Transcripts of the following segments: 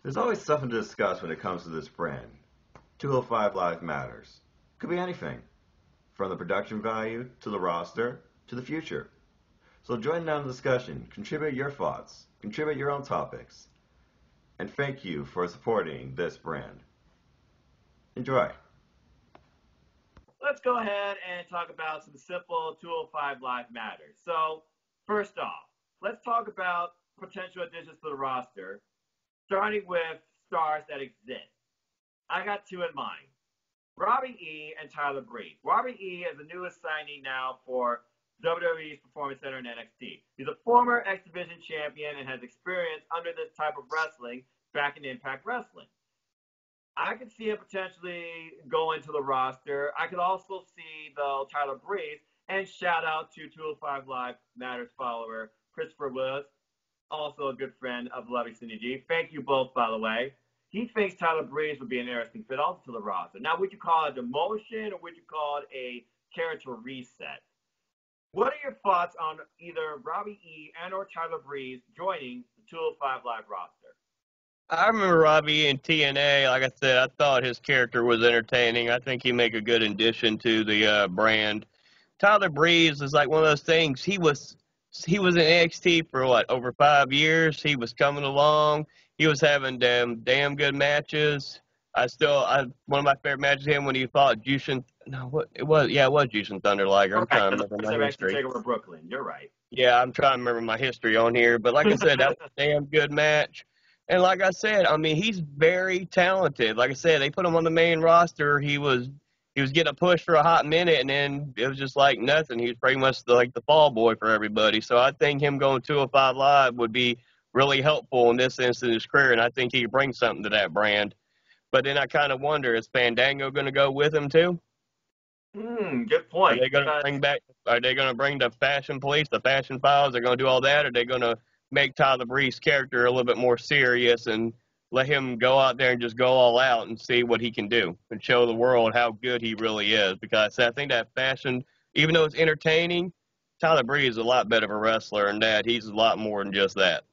There's always something to discuss when it comes to this brand. 205 Live matters. Could be anything, from the production value, to the roster, to the future. So join in on the discussion, contribute your thoughts, contribute your own topics, and thank you for supporting this brand. Enjoy. Let's go ahead and talk about some simple 205 Live matters. So, first off, let's talk about potential additions to the roster, starting with stars that exist. I got two in mind. Robbie E and Tyler Breeze. Robbie E is the newest signee now for WWE's Performance Center in NXT. He's a former X Division champion and has experience under this type of wrestling back in Impact Wrestling. I could see him potentially going to the roster. I could also see, though, Tyler Breeze, and shout out to 205 Live Matters follower Christopher Willis, also a good friend of Lovey Cindy G. Thank you both, by the way. He thinks Tyler Breeze would be an interesting fit also to the roster. Now, would you call it a demotion or would you call it a character reset? What are your thoughts on either Robbie E and or Tyler Breeze joining the 205 Live roster? I remember Robbie in TNA. Like I said, I thought his character was entertaining. I think he'd make a good addition to the brand. Tyler Breeze is like one of those things. He was in NXT for over 5 years. He was coming along. He was having damn good matches. One of my favorite matches of him when he fought Jushin. No, what it was? Yeah, it was Jushin Thunder Liger. I'm trying to remember my history. Take over Brooklyn. You're right. Yeah, I'm trying to remember my history on here. But like I said, that was a damn good match. And like I said, I mean, he's very talented. Like I said, they put him on the main roster. He was getting a push for a hot minute, and then it was just like nothing. He was pretty much like the fall boy for everybody. So I think him going 205 Live would be really helpful in this instance in his career, and I think he could bring something to that brand. But then I kind of wonder, is Fandango going to go with him too? Good point. Are they going to bring the Fashion Police, the Fashion Files? They're going to do all that, or are they going to make Tyler Breeze's character a little bit more serious and let him go out there and just go all out and see what he can do and show the world how good he really is? Because I think that fashion, even though it's entertaining, Tyler Breeze is a lot better of a wrestler than that. He's a lot more than just that.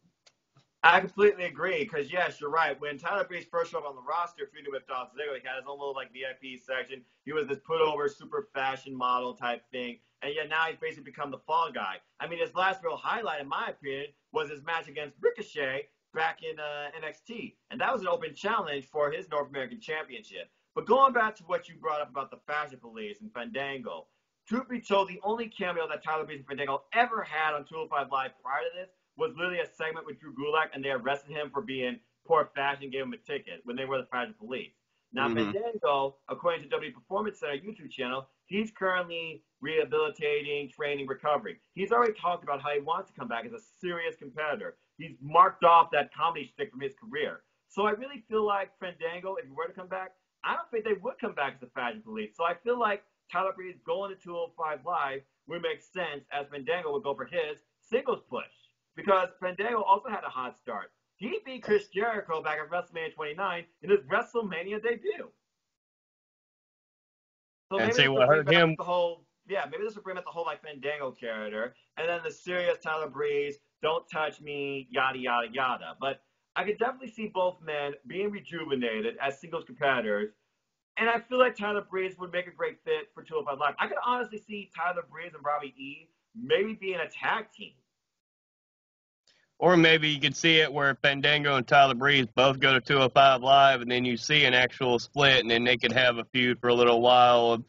I completely agree because, yes, you're right. When Tyler Breeze first showed up on the roster, feuding with Dolph Ziggler, he had his own little VIP section. He was this put-over super fashion model type thing. And yet now he's basically become the fall guy. I mean, his last real highlight, in my opinion, was his match against Ricochet back in NXT. And that was an open challenge for his North American Championship. But going back to what you brought up about the Fashion Police and Fandango, truth be told, the only cameo that Tyler Breeze and Fandango ever had on 205 Live prior to this was literally a segment with Drew Gulak, and they arrested him for being poor fashion, gave him a ticket when they were the Fashion Police. Now, Fandango, according to WWE Performance Center YouTube channel, he's currently rehabilitating, training, recovering. He's already talked about how he wants to come back as a serious competitor. He's marked off that comedy stick from his career. So I really feel like Fandango, if he were to come back, I don't think they would come back as the Fashion Police. So I feel like Tyler Breeze going to 205 Live would make sense as Fandango would go for his singles push. Because Fandango also had a hot start. He beat Chris Jericho back at WrestleMania 29 in his WrestleMania debut. So maybe this will bring back the whole, maybe this will bring back the whole like Fandango character, and then the serious Tyler Breeze, don't touch me, yada yada yada. But I could definitely see both men being rejuvenated as singles competitors, and I feel like Tyler Breeze would make a great fit for 205 Live. I could honestly see Tyler Breeze and Robbie E maybe being a tag team. Or maybe you could see it where Fandango and Tyler Breeze both go to 205 Live, and then you see an actual split, and then they could have a feud for a little while,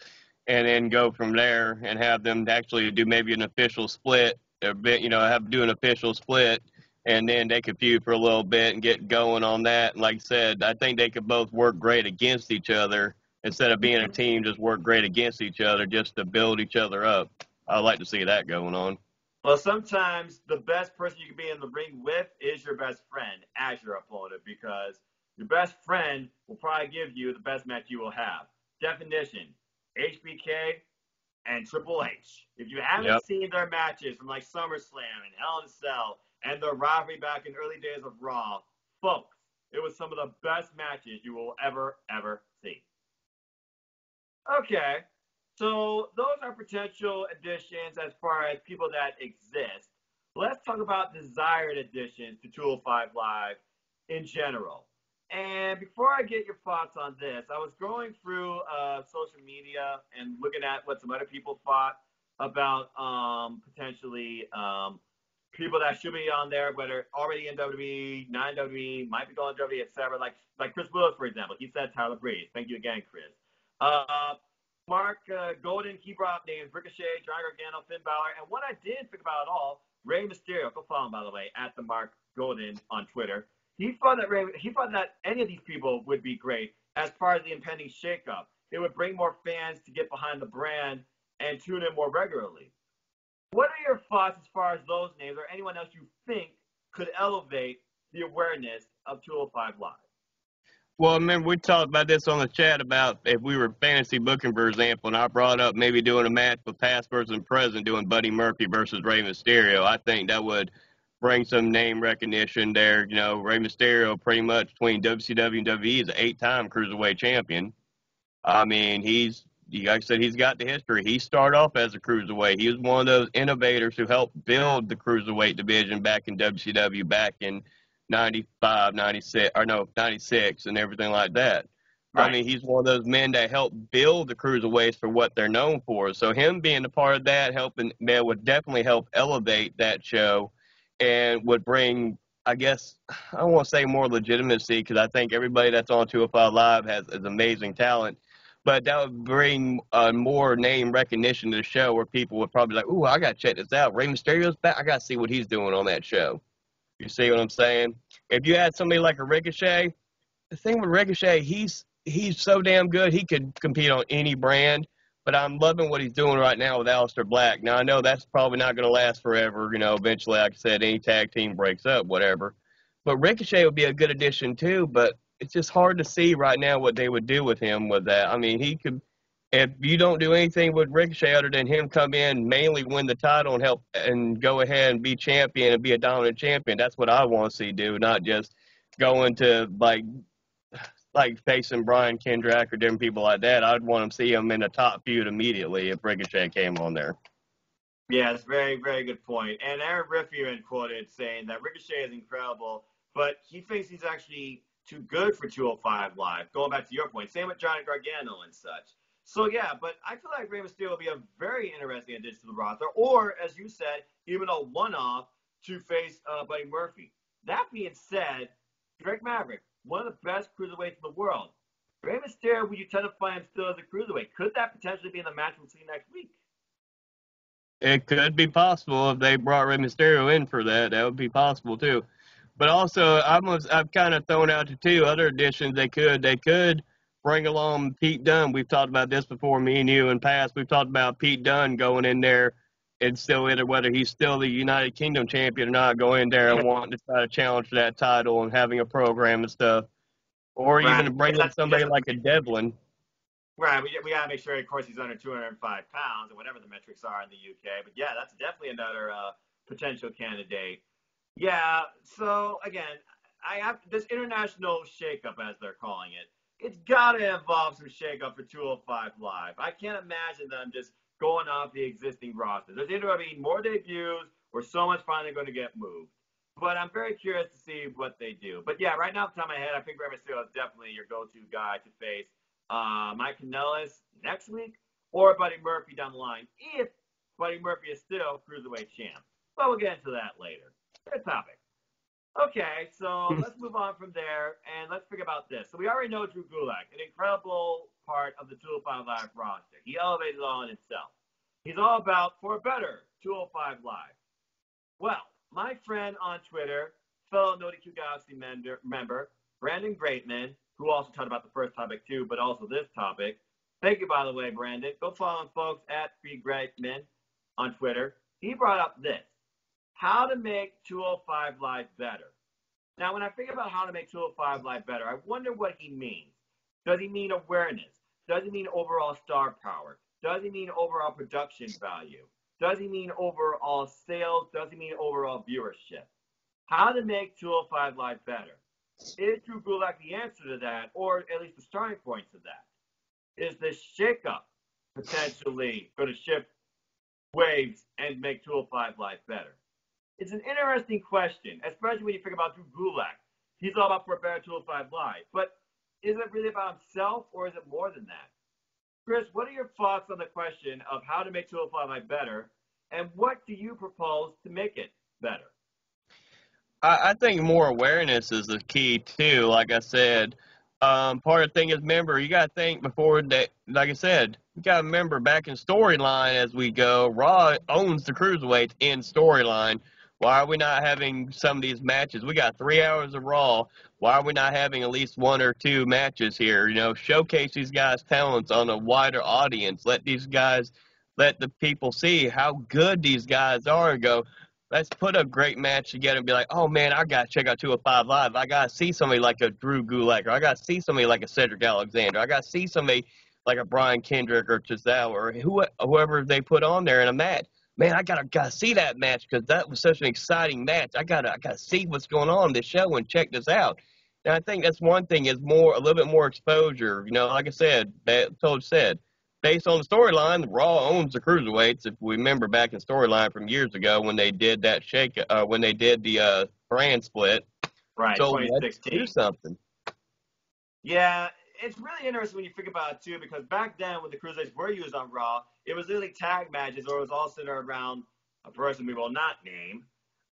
and then go from there and have them actually do maybe an official split, do an official split, and then they could feud for a little bit and get going on that. And like I said, I think they could both work great against each other instead of being a team, just work great against each other just to build each other up. I'd like to see that going on. Well, sometimes the best person you can be in the ring with is your best friend as your opponent, because your best friend will probably give you the best match you will have. Definition, HBK and Triple H. If you haven't seen their matches from like SummerSlam and Hell in a Cell and the rivalry back in early days of Raw, folks, it was some of the best matches you will ever see. Okay. So those are potential additions as far as people that exist. Let's talk about desired additions to 205 Live in general. And before I get your thoughts on this, I was going through social media and looking at what some other people thought about potentially people that should be on there, whether already in WWE, not in WWE, might be going to WWE, etc. Like Chris Willis, for example. He said Tyler Breeze. Thank you again, Chris. Mark Golden, he brought up names Ricochet, John Gargano, Finn Balor, and what I didn't think about at all, Rey Mysterio. Go follow him, by the way, at the Mark Golden on Twitter. He thought that any of these people would be great as part of the impending shakeup. It would bring more fans to get behind the brand and tune in more regularly. What are your thoughts as far as those names or anyone else you think could elevate the awareness of 205 Live? Well, I remember we talked about this on the chat about if we were fantasy booking, for example, and I brought up maybe doing a match with past versus present, doing Buddy Murphy versus Rey Mysterio. I think that would bring some name recognition there. You know, Rey Mysterio pretty much between WCW and WWE is an 8-time Cruiserweight champion. I mean, like I said, he's got the history. He started off as a Cruiserweight. He was one of those innovators who helped build the Cruiserweight division back in WCW back in 95, 96, or no, 96 and everything like that. Right. I mean, he's one of those men that helped build the Cruiserweights for what they're known for. So him being a part of that, would definitely help elevate that show and would bring, I guess, I don't want to say more legitimacy because I think everybody that's on 205 Live has amazing talent. But that would bring more name recognition to the show where people would probably be like, ooh, I got to check this out. Rey Mysterio's back. I got to see what he's doing on that show. You see what I'm saying? If you had somebody like a Ricochet, the thing with Ricochet, he's so damn good. He could compete on any brand. But I'm loving what he's doing right now with Aleister Black. Now, I know that's probably not going to last forever. You know, eventually, like I said, any tag team breaks up, whatever. But Ricochet would be a good addition, too. But it's just hard to see right now what they would do with him with that. I mean, he could, if you don't do anything with Ricochet other than him come in, mainly win the title and help and go ahead and be champion and be a dominant champion, that's what I want to see do, not just going to like facing Brian Kendrick or different people like that. I'd want to see him in a top feud immediately if Ricochet came on there. Yeah, it's a very, very good point. And Aaron Riffian quoted saying that Ricochet is incredible, but he thinks he's actually too good for 205 Live, going back to your point. Same with Johnny Gargano and such. So, yeah, but I feel like Rey Mysterio will be a very interesting addition to the roster, or, as you said, even a one-off to face Buddy Murphy. That being said, Drake Maverick, one of the best cruiserweights in the world. Rey Mysterio, would you testify him still as a cruiserweight? Could that potentially be in the match we'll see next week? It could be possible if they brought Rey Mysterio in for that. That would be possible, too. But also, I've kind of thrown out to two other additions they could bring along Pete Dunne. We've talked about this before, me and you in past. We've talked about Pete Dunne going in there and still whether he's still the United Kingdom champion or not, going in there and wanting to try to challenge for that title and having a program and stuff. Or even bring in somebody like a Devlin. Right, we got to make sure, of course, he's under 205 pounds or whatever the metrics are in the UK. But, yeah, that's definitely another potential candidate. Yeah, so, again, I have this international shakeup, as they're calling it. It's got to involve some shakeup for 205 Live. I can't imagine them just going off the existing roster. There's either going to be more debuts or someone's finally going to get moved. But I'm very curious to see what they do. But, yeah, right now, off the top of my head, I think Rey Mysterio is definitely your go-to guy to face Mike Kanellis next week or Buddy Murphy down the line if Buddy Murphy is still Cruiserweight champ. But we'll get into that later. Good topic. Okay, so let's move on from there, and let's think about this. So we already know Drew Gulak, an incredible part of the 205 Live roster. He elevated it all in himself. He's all about for a better 205 Live. Well, my friend on Twitter, fellow No DQ Galaxy member, Brandon Greatman, who also talked about the first topic too, but also this topic. Thank you, by the way, Brandon. Go follow him, folks, at @FreeGreatman on Twitter. He brought up this. How to make 205 Live better. Now, when I think about how to make 205 Live better, I wonder what he means. Does he mean awareness? Does he mean overall star power? Does he mean overall production value? Does he mean overall sales? Does he mean overall viewership? How to make 205 Live better. Is Drew Gulak the answer to that, or at least the starting point to that? Is the shakeup potentially going to shift waves and make 205 Live better? It's an interesting question, especially when you think about Drew Gulak. He's all about for a better 205 Live. But is it really about himself, or is it more than that? Chris, what are your thoughts on the question of how to make 205 Live better, and what do you propose to make it better? I think more awareness is the key too. Like I said, part of the thing is, remember, you got to think before that. Like I said, you got to remember back in storyline as we go. Raw owns the cruiserweights in storyline. Why are we not having some of these matches? We got 3 hours of Raw. Why are we not having at least 1 or 2 matches here? You know, showcase these guys' talents on a wider audience. Let the people see how good these guys are and go, let's put a great match together and be like, oh, man, I got to check out 205 Live. I got to see somebody like a Drew Gulak, or I got to see somebody like a Cedric Alexander. I got to see somebody like a Brian Kendrick or Giselle or whoever they put on there in a match. Man, I gotta see that match because that was such an exciting match. I gotta see what's going on in this show and check this out. And I think that's one thing is a little bit more exposure. You know, like I said, based on the storyline, Raw owns the cruiserweights. If we remember back in storyline from years ago when they did that when they did the brand split. Right, so 2016. Let's do something. Yeah, it's really interesting when you think about it too, because back then when the cruiserweights were used on Raw, it was literally tag matches, or it was all centered around a person we will not name.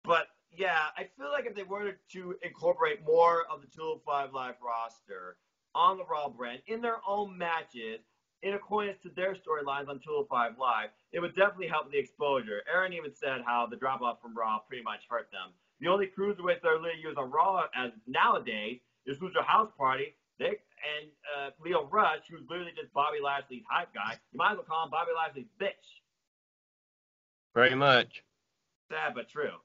But yeah, I feel like if they were to incorporate more of the 205 Live roster on the Raw brand in their own matches, in accordance to their storylines on 205 Live, it would definitely help the exposure. Aaron even said how the drop-off from Raw pretty much hurt them. The only cruiserweights that are literally used on Raw as nowadays is Lucha House Party and Leo Rush, who's literally just Bobby Lashley's hype guy. You might as well call him Bobby Lashley's bitch. Pretty much. Sad but true.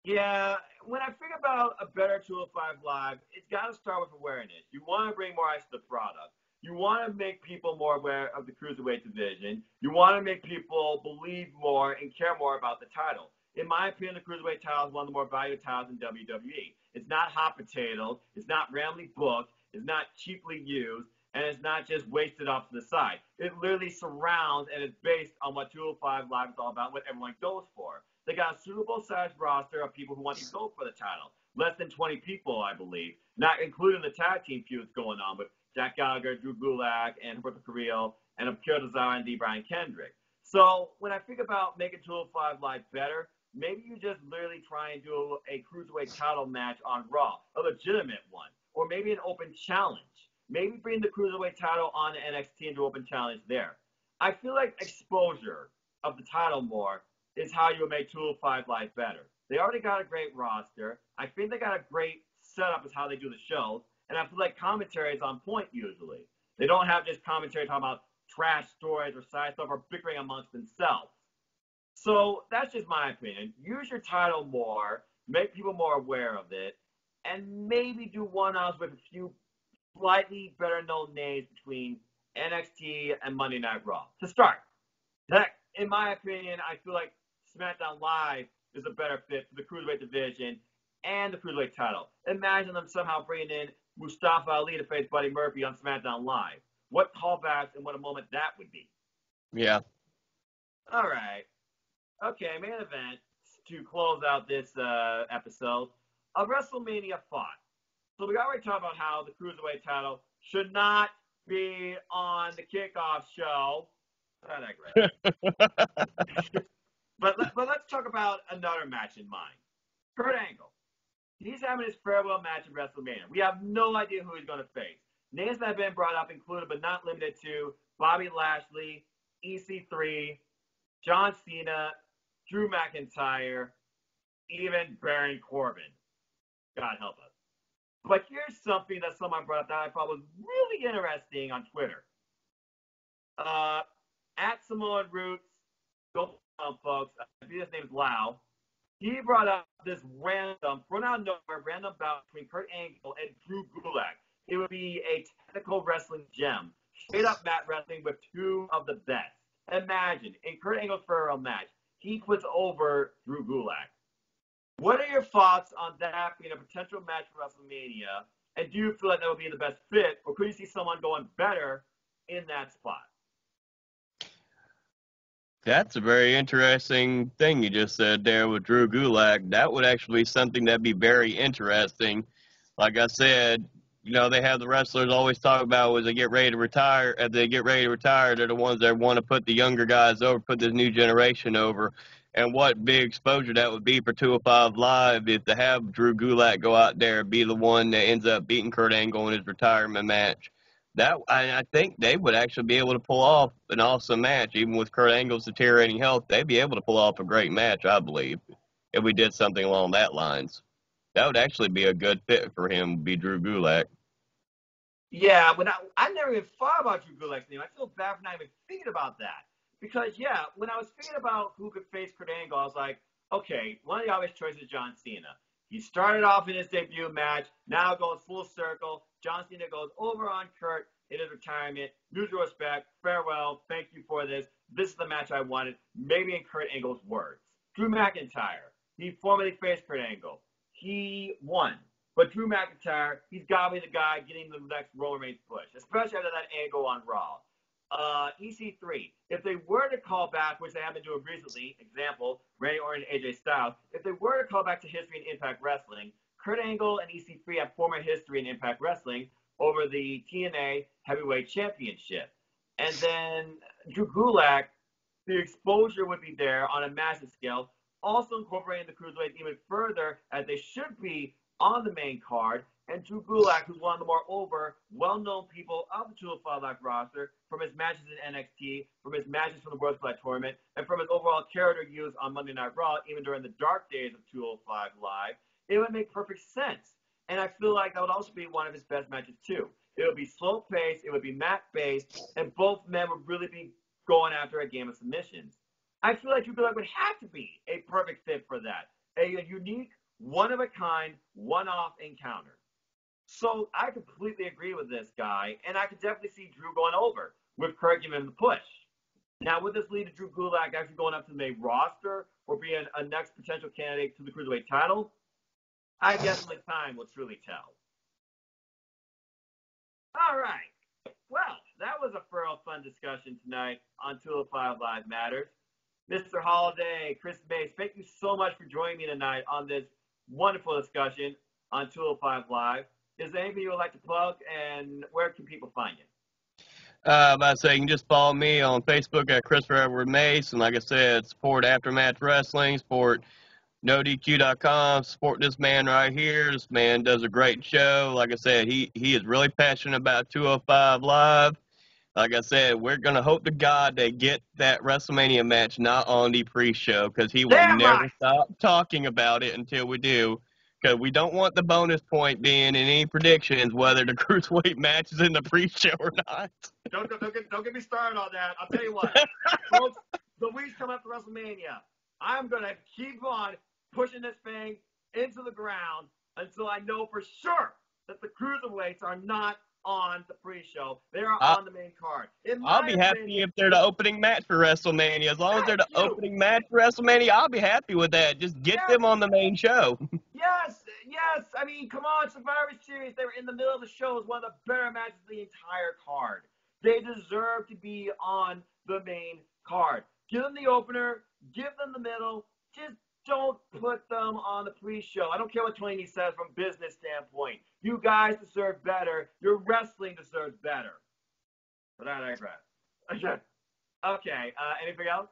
Yeah, when I think about a better 205 Live, it's got to start with awareness. You want to bring more eyes to the product. You want to make people more aware of the cruiserweight division. You want to make people believe more and care more about the title. In my opinion, the cruiserweight title is one of the more valued titles in WWE. It's not hot potatoes. It's not randomly booked. It's not cheaply used. And it's not just wasted off to the side. It literally surrounds and is based on what 205 Live is all about, what everyone goes for. They got a Super Bowl-sized roster of people who want to go for the title. Less than 20 people, I believe, not including the tag team feuds going on with Jack Gallagher, Drew Gulak, and Humberto Carrillo, and Akira Tozawa and D. Brian Kendrick. So when I think about making 205 Live better, maybe you just literally try and do a cruiserweight title match on Raw, a legitimate one, or maybe an open challenge. Maybe bring the cruiserweight title on NXT and do open challenge there. I feel like exposure of the title more is how you would make 205 Live better. They already got a great roster. I think they got a great setup as how they do the shows. And I feel like commentary is on point usually. They don't have just commentary talking about trash stories or side stuff or bickering amongst themselves. So that's just my opinion. Use your title more, make people more aware of it, and maybe do one-offs with a few slightly better known names between NXT and Monday Night Raw. To start, heck, in my opinion, I feel like SmackDown Live is a better fit for the Cruiserweight division and the Cruiserweight title. Imagine them somehow bringing in Mustafa Ali to face Buddy Murphy on SmackDown Live. What callbacks and what a moment that would be. Yeah. All right. Okay, main event to close out this episode, a WrestleMania 5. So we already talked about how the Cruiserweight title should not be on the kickoff show. I digress. but let's talk about another match in mind. Kurt Angle. He's having his farewell match at WrestleMania. We have no idea who he's going to face. Names that have been brought up included but not limited to Bobby Lashley, EC3, John Cena, Drew McIntyre, even Baron Corbin. God help us. But here's something that someone brought up that I thought was really interesting on Twitter. At Samoan Roots, go on, folks. I think his name's Lau. He brought up this random, from out of nowhere, random bout between Kurt Angle and Drew Gulak. It would be a technical wrestling gem. Straight up mat wrestling with two of the best. Imagine, in Kurt Angle's farewell match, he puts over Drew Gulak. What are your thoughts on that being a potential match for WrestleMania? And do you feel like that would be the best fit? Or could you see someone going better in that spot? That's a very interesting thing you just said there with Drew Gulak. That would actually be something that'd be very interesting. Like I said, they have the wrestlers always talk about as they get ready to retire. As they get ready to retire, they're the ones that want to put the younger guys over, put this new generation over. And what big exposure that would be for 205 Live is to have Drew Gulak go out there and be the one that ends up beating Kurt Angle in his retirement match. I think they would actually be able to pull off an awesome match, even with Kurt Angle's deteriorating health. They'd be able to pull off a great match, I believe, if we did something along that lines. That would actually be a good fit for him, be Drew Gulak. Yeah, but I never even thought about Drew Gulak's name. I feel bad for not even thinking about that. Because, yeah, when I was thinking about who could face Kurt Angle, I was like, okay, one of the obvious choices is John Cena. He started off in his debut match, now goes full circle. John Cena goes over on Kurt in his retirement. Mutual respect, farewell, thank you for this. This is the match I wanted, maybe in Kurt Angle's words. Drew McIntyre, he formerly faced Kurt Angle. He won. But Drew McIntyre, he's got to be the guy getting the next Roman Reigns push, especially after that angle on Raw. EC3, if they were to call back, which they have been doing recently, example, Randy Orton and AJ Styles, if they were to call back to history in Impact Wrestling, Kurt Angle and EC3 have former history in Impact Wrestling over the TNA Heavyweight Championship. And then Drew Gulak, the exposure would be there on a massive scale, also incorporating the Cruiserweights even further, as they should be on the main card. And Drew Gulak, who's one of the more well-known people of the 205 Live roster, from his matches in NXT, from his matches from the World Class Tournament, and from his overall character use on Monday Night Raw, even during the dark days of 205 Live, it would make perfect sense. And I feel like that would also be one of his best matches, too. It would be slow-paced, it would be mat-based, and both men would really be going after a game of submissions. I feel like Drew Gulak would have to be a perfect fit for that. A unique, one-of-a-kind, one-off encounter. So I completely agree with this guy, and I could definitely see Drew going over with Kurt giving him the push. Now, would this lead to Drew Gulak actually going up to the main roster or being a next potential candidate to the Cruiserweight title? I guess only time will truly tell. All right. Well, that was a fun discussion tonight on 205 Live Matters. Mr. Holiday, Chris Mace, thank you so much for joining me tonight on this wonderful discussion on 205 Live. Is there anything you would like to plug, and where can people find you? I say you can just follow me on Facebook at Christopher Edward Mace, and like I said, support Aftermatch Wrestling, support NoDQ.com, support this man right here. This man does a great show. Like I said, he is really passionate about 205 Live. Like I said, we're going to hope to God they get that WrestleMania match not on the pre-show, because he will never stop talking about it until we do. Because we don't want the bonus point being in any predictions whether the Cruiserweight match is in the pre-show or not. Don't get me started on that. I'll tell you what. Folks, the weeks come up to WrestleMania. I'm going to keep on pushing this thing into the ground until I know for sure that the Cruiserweights are not on the pre-show. They are on the main card. I'll be happy if they're the opening match for WrestleMania. As long as they're the opening match for WrestleMania, I'll be happy with that. Just get them on the main show. Yes. I mean, come on, Survivor Series. They were in the middle of the show. It was one of the better matches of the entire card. They deserve to be on the main card. Give them the opener. Give them the middle. Just don't put them on the pre-show. I don't care what Tony says from business standpoint. You guys deserve better. Your wrestling deserves better. But I digress. Okay. Anything else?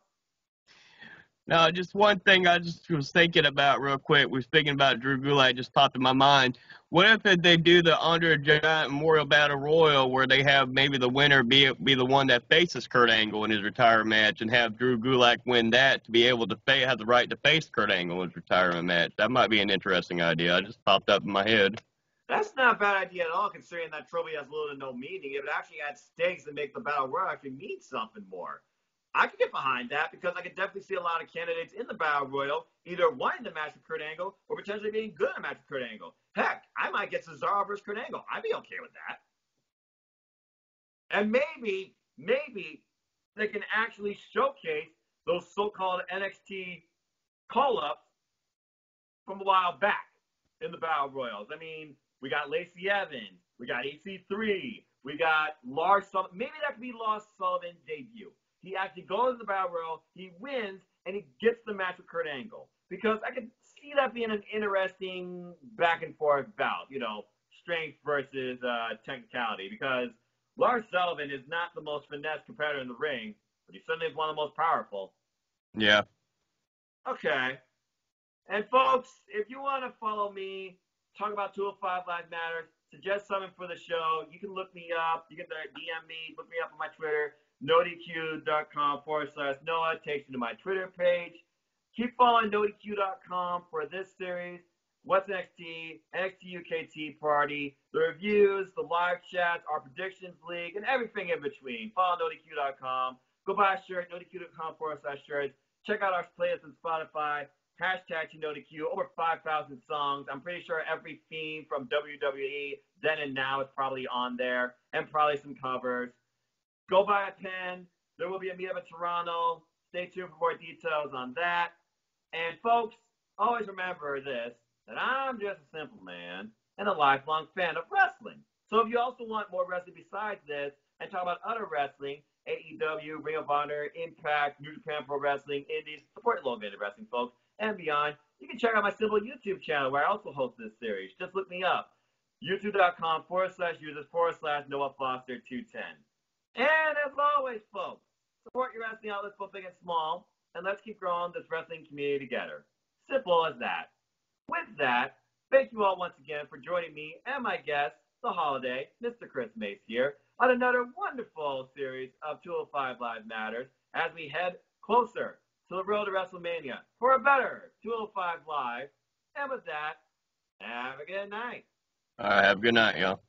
No, just one thing I just was thinking about real quick. We're speaking about Drew Gulak, just popped in my mind. What if they do the Andre the Giant Memorial Battle Royal, where they have maybe the winner be the one that faces Kurt Angle in his retirement match, and have Drew Gulak win that to be able to have the right to face Kurt Angle in his retirement match? That might be an interesting idea. I just popped up in my head. That's not a bad idea at all, considering that trophy has little to no meaning. It would actually add stakes and make the Battle Royal actually mean something more. I could get behind that, because I could definitely see a lot of candidates in the Battle Royal either wanting the match with Kurt Angle or potentially being good at a match with Kurt Angle. Heck, I might get Cesaro versus Kurt Angle. I'd be okay with that. And maybe they can actually showcase those so-called NXT call-ups from a while back in the Battle Royals. I mean, we got Lacey Evans, we got EC3, we got Lars Sullivan. Maybe that could be Lars Sullivan's debut. He actually goes to the Battle Royal, he wins, and he gets the match with Kurt Angle. Because I could see that being an interesting back and forth bout. strength versus technicality, because Lars Sullivan is not the most finesse competitor in the ring, but he certainly is one of the most powerful. Yeah. Okay. And folks, if you want to follow me, talk about 205 Live Matters, suggest something for the show, you can look me up. You can DM me, look me up on my Twitter, nodq.com/Noah. Takes you to my Twitter page. Keep following nodq.com for this series, What's NXT, NXT UK Tea Party, the reviews, the live chats, our predictions league, and everything in between. Follow nodq.com. Go buy a shirt, nodq.com/shirts. Check out our playlist on Spotify. Hashtag #TeamNoDQ, over 5,000 songs. I'm pretty sure every theme from WWE then and now is probably on there, and probably some covers. Go buy a pen. There will be a meetup in Toronto. Stay tuned for more details on that. And folks, always remember this, that I'm just a simple man and a lifelong fan of wrestling. So if you also want more wrestling besides this, and talk about other wrestling, AEW, Ring of Honor, Impact, New Japan Pro Wrestling, Indies, support local indie wrestling, folks, and beyond, you can check out my simple YouTube channel where I also host this series. Just look me up. YouTube.com/users/Noah Foster 210. And as always, folks, support your wrestling outlets, both big and small, and let's keep growing this wrestling community together. Simple as that. With that, thank you all once again for joining me and my guest, the holiday, Mr. Chris Mace here, on another wonderful series of 205 Live Matters as we head closer to the road to WrestleMania for a better 205 Live. And with that, have a good night. All right, have a good night, y'all.